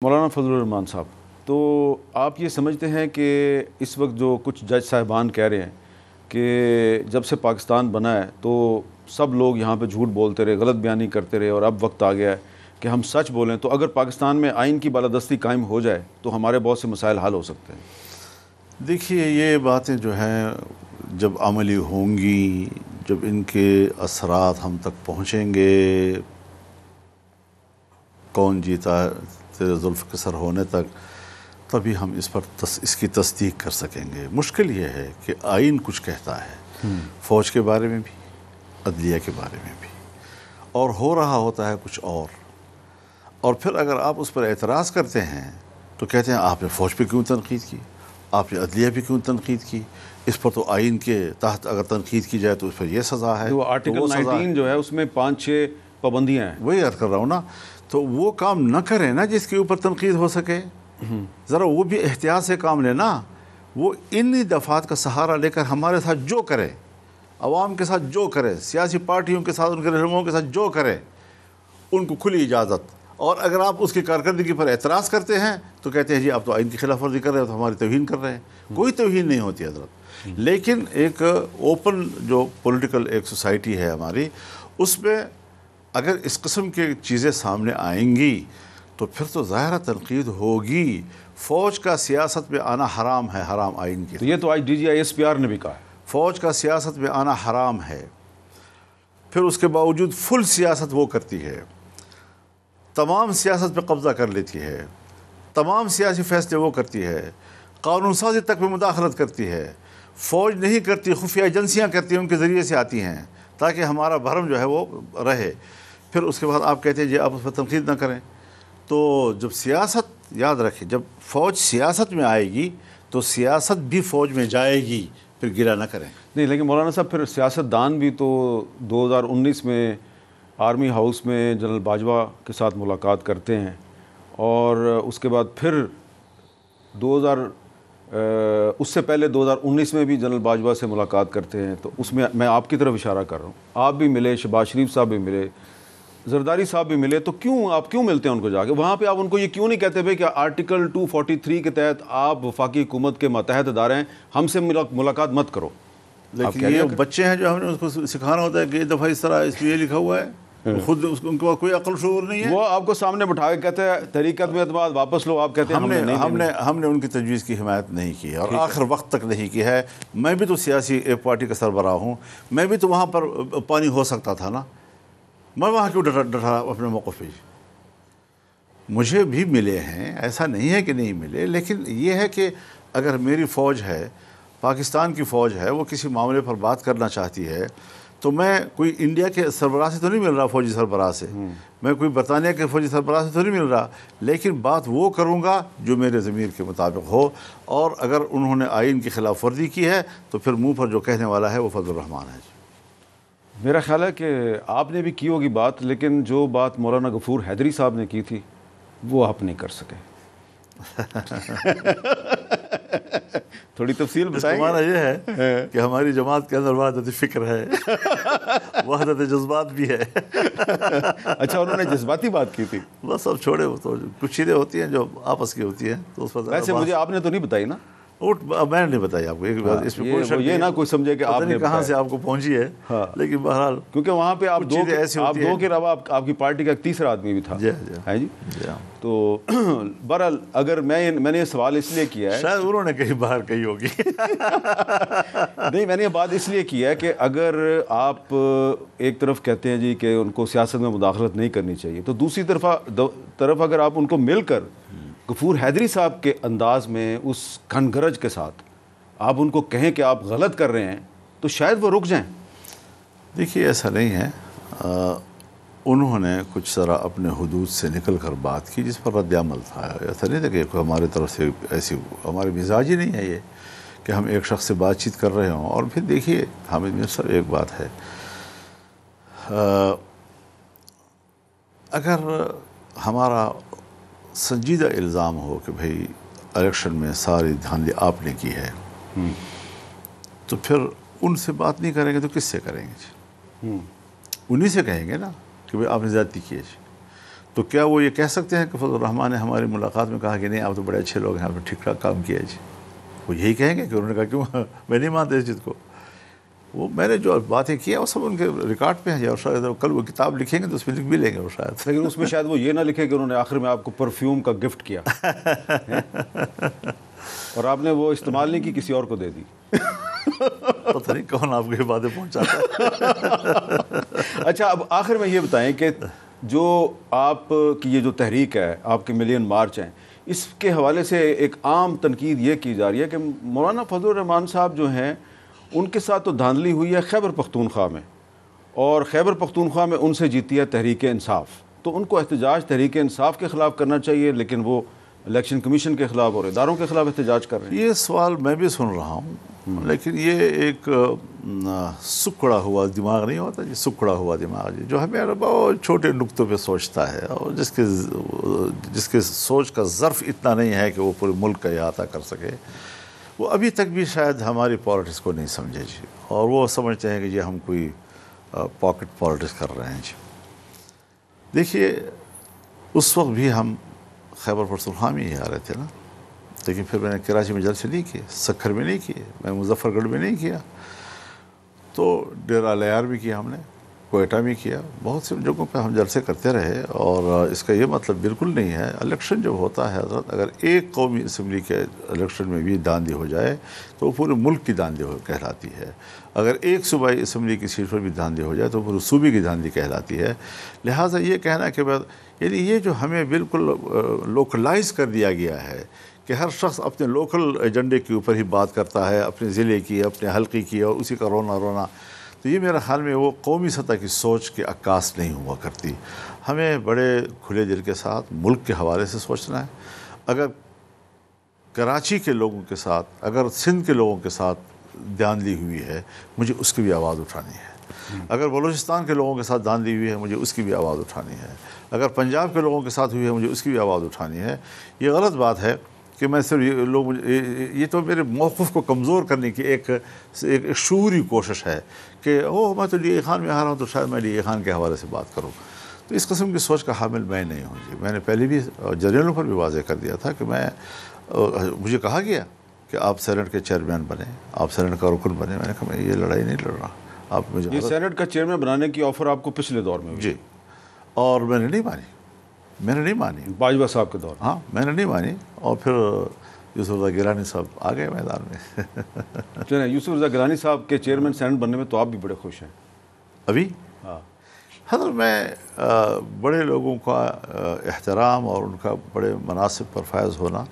مولانا فضل الرحمان صاحب، تو آپ یہ سمجھتے ہیں کہ اس وقت جو کچھ جج صاحبان کہہ رہے ہیں کہ جب سے پاکستان بنا ہے تو سب لوگ یہاں پہ جھوٹ بولتے رہے، غلط بیانی کرتے رہے، اور اب وقت آ گیا ہے کہ ہم سچ بولیں، تو اگر پاکستان میں آئین کی بالادستی قائم ہو جائے تو ہمارے بہت سے مسائل حل ہو سکتے ہیں؟ دیکھیے، یہ باتیں جو ہیں جب عملی ہوں گی، جب ان کے اثرات ہم تک پہنچیں گے، کون جیتا تیرے زلف کے سر ہونے تک، تبھی ہم اس کی تصدیق کر سکیں گے۔ مشکل یہ ہے کہ آئین کچھ کہتا ہے، فوج کے بارے میں بھی، عدلیہ کے بارے میں بھی، اور ہو رہا ہوتا ہے کچھ اور پھر اگر آپ اس پر اعتراض کرتے ہیں تو کہتے ہیں آپ نے فوج پہ کیوں تنقید کی، آپ نے عدلیہ پہ کیوں تنقید کی، اس پر تو آئین کے تحت اگر تنقید کی جائے تو اس پر یہ سزا ہے، وہ آرٹیکل 19 جو ہے اس میں 5-6 پابندیاں ہیں۔ وہی عرض کر رہا ہوں نا، تو وہ کام نہ کریں نا جس کے اوپر تنقید ہو سکے، ذرا وہ بھی احتیاط سے کام لینا۔ وہ انہی دفعات کا سہارا لے کر ہمارے ساتھ جو کرے، عوام کے ساتھ جو کرے، سیاسی پارٹیوں کے ساتھ، ان کے رہنماؤں کے ساتھ جو کرے، ان کو کھلی اجازت، اور اگر آپ اس کی کارکردگی پر اعتراض کرتے ہیں تو کہتے ہیں جی آپ تو آئین کی خلاف ورزی کر رہے ہیں، تو ہماری توہین کر رہے ہیں۔ کوئی توہین نہیں ہوتی حضرت، لیکن ایک اوپن جو پولیٹیکل ایک سوسائٹی ہے ہماری، اس میں اگر اس قسم کی چیزیں سامنے آئیں گی تو پھر تو ظاہرہ تنقید ہوگی۔ فوج کا سیاست میں آنا حرام ہے، حرام آئین کی، تو یہ تو آج DGI-SPR نے بھی کہا ہے، فوج کا سیاست میں آنا حرام ہے۔ پھر اس کے باوجود فل سیاست وہ کرتی ہے، تمام سیاست پہ قبضہ کر لیتی ہے، تمام سیاسی فیصلے وہ کرتی ہے، قانون سازی تک میں مداخلت کرتی ہے۔ فوج نہیں کرتی، خفیہ ایجنسیاں کرتی ہیں، ان کے ذریعے سے آتی ہیں تاکہ ہمارا بھرم جو ہے وہ رہے۔ پھر اس کے بعد آپ کہتے ہیں جی آپ اس پر تنقید نہ کریں۔ تو جب سیاست، یاد رکھیں، جب فوج سیاست میں آئے گی تو سیاست بھی فوج میں جائے گی، پھر گرا نہ کریں۔ نہیں لیکن مولانا صاحب پھر سیاستدان بھی تو 2019 میں آرمی ہاؤس میں جنرل باجوہ کے ساتھ ملاقات کرتے ہیں، اور اس کے بعد پھر اس سے پہلے 2019 میں بھی جنرل باجوہ سے ملاقات کرتے ہیں۔ تو اس میں میں آپ کی طرف اشارہ کر رہا ہوں، آپ بھی ملے، شہباز شریف صاحب بھی ملے، زرداری صاحب بھی ملے، تو آپ کیوں ملتے ہیں ان کو جا کے وہاں پہ؟ آپ ان کو یہ کیوں نہیں کہتے بھائی کہ آرٹیکل 243 کے تحت آپ وفاقی حکومت کے ماتحت ادارے ہیں، ہم سے ملاقات مت کرو؟ لیکن یہ بچے ہیں جو ہم نے اس کو سکھانا ہوتا ہے کہ ایک دفعہ اس طرح اس میں یہ لکھا ہوا ہے، خود ان کو کوئی عقل شعور نہیں ہے۔ وہ آپ کو سامنے بٹھا کے کہتے ہیں تحریکت میں اعتماد واپس لو، آپ کہتے ہیں ہم نے ان کی تجویز کی حمایت نہیں کی، اور آخر وقت تک نہیں کی ہے۔ میں بھی تو سیاسی ایک پارٹی کا سربراہ ہوں، میں بھی تو وہاں پر پانی ہو سکتا تھا نا، میں وہاں کیوں ڈٹا اپنے موقف پہ؟ مجھے بھی ملے ہیں، ایسا نہیں ہے کہ نہیں ملے، لیکن یہ ہے کہ اگر میری فوج ہے، پاکستان کی فوج ہے، وہ کسی معاملے پر بات کرنا چاہتی ہے تو میں کوئی انڈیا کے سربراہ سے تو نہیں مل رہا، فوجی سربراہ سے، میں کوئی برطانیہ کے فوجی سربراہ سے تو نہیں مل رہا، لیکن بات وہ کروں گا جو میرے ضمیر کے مطابق ہو، اور اگر انہوں نے آئین کی خلاف ورزی کی ہے تو پھر منہ پر جو کہنے والا ہے وہ فضل الرحمان ہے۔ میرا خیال ہے کہ آپ نے بھی کی ہوگی بات، لیکن جو بات مولانا غفور حیدری صاحب نے کی تھی وہ آپ نہیں کر سکے۔ تھوڑی تفصیل بتائیں۔ ہمارا یہ ہے کہ ہماری جماعت کے اندر وحدت فکر ہے، وحدت جذبات بھی ہے۔ اچھا، انہوں نے جذباتی بات کی تھی؟ بس اب چھوڑے، وہ تو کچھ چیزیں ہوتی ہیں جو آپس کی ہوتی ہیں، تو اس پر ویسے مجھے آپ نے تو نہیں بتائی نا؟ میں نے نہیں بتائی آپ کو، ایک بات اس میں کوئی شک نہیں، یہ نہ کوئی سمجھے کہ آپ نے کہاں سے آپ کو پہنچی ہے، لیکن بہرحال کیونکہ وہاں پہ آپ دو کے علاوہ آپ کی پارٹی کا ایک تیسرا آدمی بھی تھا، ہے جی۔ تو بہرحال اگر میں نے یہ سوال اس لیے کیا ہے، شاید انہوں نے کہیں باہر کہی ہوگی، نہیں میں نے یہ بات اس لیے کی ہے کہ اگر آپ ایک طرف کہتے ہیں جی کہ ان کو سیاست میں مداخلت نہیں کرنی چاہیے، تو دوسری طرف اگر آپ ان کو مل کر غفور حیدری صاحب کے انداز میں اس کھن گرج کے ساتھ آپ ان کو کہیں کہ آپ غلط کر رہے ہیں تو شاید وہ رک جائیں۔ دیکھیے ایسا نہیں ہے، انہوں نے کچھ ذرا اپنے حدود سے نکل کر بات کی جس پر رد عمل تھا۔ ایسا نہیں تھا کہ ہماری طرف سے ایسی، ہمارے مزاج ہی نہیں ہے یہ کہ ہم ایک شخص سے بات چیت کر رہے ہوں۔ اور پھر دیکھیے حامد میاں صاحب، ایک بات ہے، اگر ہمارا سنجیدہ الزام ہو کہ بھئی الیکشن میں ساری دھاندلی آپ نے کی ہے، تو پھر ان سے بات نہیں کریں گے تو کس سے کریں گے؟ انہی سے کہیں گے نا کہ بھئی آپ نے زیادتی کی ہے۔ تو کیا وہ یہ کہہ سکتے ہیں کہ فضل الرحمان نے ہماری ملاقات میں کہا کہ نہیں آپ تو بڑے اچھے لوگ ہیں، آپ نے ٹھیک ٹھاک کام کیا جی؟ وہ یہی کہیں گے کہ انہوں نے کہا کیوں میں نہیں مانتا اس چیز کو؟ وہ میں نے جو باتیں کی ہیں وہ سب ان کے ریکارڈ پہ ہیں، اور شاید کل وہ کتاب لکھیں گے تو اس میں لکھ بھی لیں گے وہ شاید. لیکن اس میں شاید وہ یہ نہ لکھے کہ انہوں نے آخر میں آپ کو پرفیوم کا گفٹ کیا اور آپ نے وہ استعمال نہیں کی، کسی اور کو دے دی. پتہ نہیں کون آپ کو یہ باتیں پہنچاتا ہے. اچھا، اب آخر میں یہ بتائیں کہ جو آپ کی یہ جو تحریک ہے، آپ کے ملین مارچ ہیں، اس کے حوالے سے ایک عام تنقید یہ کی جا رہی ہے کہ مولانا فضل الرحمان صاحب جو ہیں ان کے ساتھ تو دھاندلی ہوئی ہے خیبر پختونخوا میں، اور خیبر پختونخوا میں ان سے جیتی ہے تحریک انصاف، تو ان کو احتجاج تحریک انصاف کے خلاف کرنا چاہیے، لیکن وہ الیکشن کمیشن کے خلاف اور اداروں کے خلاف احتجاج کر رہے ہیں. یہ سوال میں بھی سن رہا ہوں، لیکن یہ ایک سکڑا ہوا دماغ نہیں ہوتا جی، سکڑا ہوا دماغ جی، جو ہمیں بہت چھوٹے نقطوں پہ سوچتا ہے، اور جس کے سوچ کا ظرف اتنا نہیں ہے کہ وہ پورے ملک کا احاطہ کر سکے. وہ ابھی تک بھی شاید ہماری پالیٹکس کو نہیں سمجھے جی، اور وہ سمجھتے ہیں کہ جی ہم کوئی پاکٹ پالیٹکس کر رہے ہیں جی. دیکھیے اس وقت بھی ہم خیبر پختونخوا میں ہی آ رہے تھے نا، لیکن پھر میں نے کراچی میں جلسے نہیں کیے، سکھر میں نہیں کیے، میں مظفر گڑھ میں نہیں کیا، تو ڈیرہ لیار بھی کیا ہم نے، کوئٹہ میں کیا، بہت سی جگہوں پہ ہم جلسے کرتے رہے. اور اس کا یہ مطلب بالکل نہیں ہے الیکشن جب ہوتا ہے حضرت، اگر ایک قومی اسمبلی کے الیکشن میں بھی داندھی ہو جائے تو وہ پورے ملک کی داندھی کہلاتی ہے. اگر ایک صوبائی اسمبلی کی سیٹ پر بھی داندھی ہو جائے تو پورے صوبے کی داندھی کہلاتی ہے. لہٰذا یہ کہنا کہ یعنی یہ جو ہمیں بالکل لوکلائز کر دیا گیا ہے کہ ہر شخص اپنے لوکل ایجنڈے کے اوپر ہی بات کرتا ہے، اپنے ضلع کی، اپنے حلقے کی، اور اسی کا رونا، تو یہ میرے خیال میں وہ قومی سطح کی سوچ کی عکاس نہیں ہوا کرتی. ہمیں بڑے کھلے دل کے ساتھ ملک کے حوالے سے سوچنا ہے. اگر کراچی کے لوگوں کے ساتھ، اگر سندھ کے لوگوں کے ساتھ دھاندلی ہوئی ہے، مجھے اس کی بھی آواز اٹھانی ہے. اگر بلوچستان کے لوگوں کے ساتھ دھاندلی ہوئی ہے، مجھے اس کی بھی آواز اٹھانی ہے. اگر پنجاب کے لوگوں کے ساتھ ہوئی ہے، مجھے اس کی بھی آواز اٹھانی ہے. یہ غلط بات ہے کہ میں صرف یہ تو میرے موقف کو کمزور کرنے کی ایک شعوری کوشش ہے کہ میں تو ڈی اے خان میں آ رہا ہوں تو شاید میں ڈی اے خان کے حوالے سے بات کروں. تو اس قسم کی سوچ کا حامل میں نہیں ہوں جی. میں نے پہلے بھی جرنلوں پر بھی واضح کر دیا تھا کہ مجھے کہا گیا کہ آپ سینٹ کے چیئرمین بنیں، آپ سینٹ کا رکن بنیں. میں نے کہا میں یہ لڑائی نہیں لڑ رہا. آپ مجھے یہ سینٹ کا چیئرمین بنانے کی آفر آپ کو پچھلے دور میں ہوئی جی، اور میں نے نہیں مانی باجوہ صاحب کے دور میں. ہاں میں نے نہیں مانی، اور پھر یوسف رضا گیلانی صاحب آ گئے میدان میں. چلیں، یوسف رضا گیلانی صاحب کے چیئرمین سینٹ بننے میں تو آپ بھی بڑے خوش ہیں ابھی. ہاں حضرت میں بڑے لوگوں کا احترام اور ان کا بڑے مناصب پر فائز ہونا،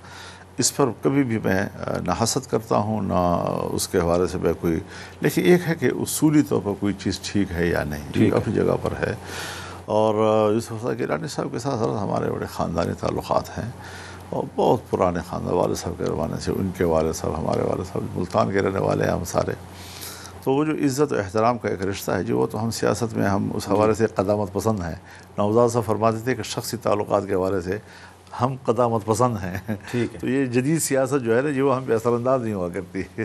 اس پر کبھی بھی میں نہ حسد کرتا ہوں، نہ اس کے حوالے سے میں کوئی، لیکن ایک ہے کہ اصولی طور پر کوئی چیز ٹھیک ہے یا نہیں، اپنی جگہ پر ہے. اور یوسف رضا گیلانی صاحب کے ساتھ ہمارے بڑے خاندانی تعلقات ہیں، اور بہت پرانے خاندان، والد صاحب کے زمانے سے ان کے والد صاحب، ہمارے والد صاحب ملتان کے رہنے والے ہیں ہم سارے. تو وہ جو عزت و احترام کا ایک رشتہ ہے جو وہ تو ہم سیاست میں ہم اس حوالے سے قدامت پسند ہیں. نوزاد صاحب فرماتے تھے کہ شخصی تعلقات کے حوالے سے ہم قدامت پسند ہیں. ٹھیک ہے. تو یہ جدید سیاست جو ہے نا، جو ہم پہ اثر انداز نہیں ہوا کرتی.